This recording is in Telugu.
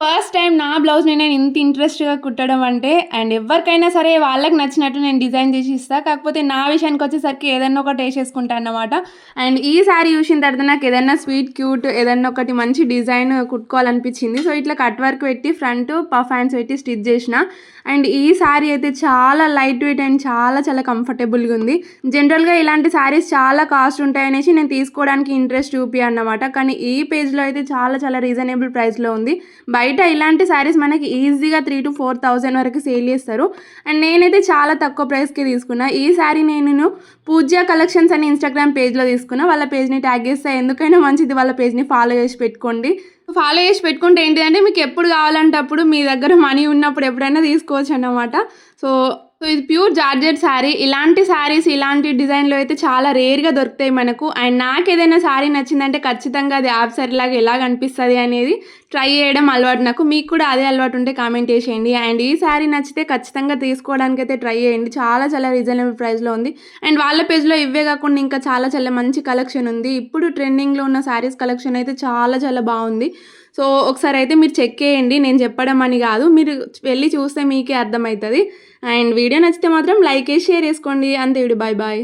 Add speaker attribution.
Speaker 1: ఫస్ట్ టైం నా బ్లౌజ్‌ని నేను ఇంత ఇంట్రెస్ట్‌గా కుట్టడం అంటే అండ్ ఎవరికైనా సరే వాళ్ళకి నచ్చినట్టు నేను డిజైన్ చేసి ఇస్తా. కాకపోతే నా విషయానికొచ్చేసరికి ఏదన్నా ఒకటి ఏసేసుకుంటా అన్నమాట. అండ్ ఈ శారీ చూసిన తర్వాత నాకు ఏదన్నా స్వీట్ క్యూట్ ఏదన్నా ఒకటి మంచి డిజైన్ కుట్టుకోవాలనిపించింది. సో, ఇట్లా కట్ వర్క్ పెట్టి ఫ్రంట్ పఫ్ హ్యాండ్స్ పెట్టి స్టిచ్ చేసిన. అండ్ ఈ శారీ అయితే చాలా లైట్ వెయిట్ అండ్ చాలా చాలా కంఫర్టబుల్‌గా ఉంది. జనరల్‌గా ఇలాంటి శారీస్ చాలా కాస్ట్ ఉంటాయనేసి నేను తీసుకోవడానికి ఇంట్రెస్ట్ చూపియా అన్నమాట. కానీ ఈ పేజ్‌లో అయితే చాలా చాలా రీజనబుల్ ప్రైస్‌లో ఉంది. బయట ఇలాంటి శారీస్ మనకి ఈజీగా 3,000-4,000 వరకు సేల్ చేస్తారు. అండ్ నేనైతే చాలా తక్కువ ప్రైస్‌కి తీసుకున్నా. ఈ శారీ నేను పూజ్య కలెక్షన్స్ అని ఇన్‌స్టాగ్రామ్ పేజ్‌లో తీసుకున్నా. వాళ్ళ పేజ్‌ని ట్యాగ్ చేస్తా. ఎందుకైనా మంచిది వాళ్ళ పేజ్‌ని ఫాలో చేసి పెట్టుకోండి. ఫాలో చేసి పెట్టుకుంటే ఏంటిదంటే మీకు ఎప్పుడు కావాలంటే అప్పుడు మీ దగ్గర మనీ ఉన్నప్పుడు ఎప్పుడైనా తీసుకోవచ్చన్నమాట. సో, ఇది ప్యూర్ జార్జెట్ శారీ. ఇలాంటి శారీస్, ఇలాంటి డిజైన్‌లో అయితే చాలా రేర్‌గా దొరుకుతాయి మనకు. అండ్ నాకేదైనా శారీ నచ్చిందంటే ఖచ్చితంగా అది యాప్ శారీలాగా ఎలా కనిపిస్తది అనేది ట్రై చేయడం అలవాటు నాకు. మీకు కూడా అదే అలవాటు ఉంటే కామెంట్ చేసేయండి. అండ్ ఈ శారీ నచ్చితే ఖచ్చితంగా తీసుకోవడానికైతే ట్రై చేయండి. చాలా చాలా రీజనబుల్ ప్రైస్‌లో ఉంది. అండ్ వాళ్ళ పేజ్‌లో ఇవే కాకుండా ఇంకా చాలా చాలా మంచి కలెక్షన్ ఉంది. ఇప్పుడు ట్రెండింగ్‌లో ఉన్న శారీస్ కలెక్షన్ అయితే చాలా చాలా బాగుంది. సో, ఒకసారైతే మీరు చెక్ చేయండి. నేను చెప్పడం అని కాదు. మీరు వెళ్లి చూస్తే మీకే అర్థమైతది. అండ్ వీడియో నచ్చితే మాత్రం లైక్ చేసి షేర్ చేసుకోండి. అంతే. Bye bye.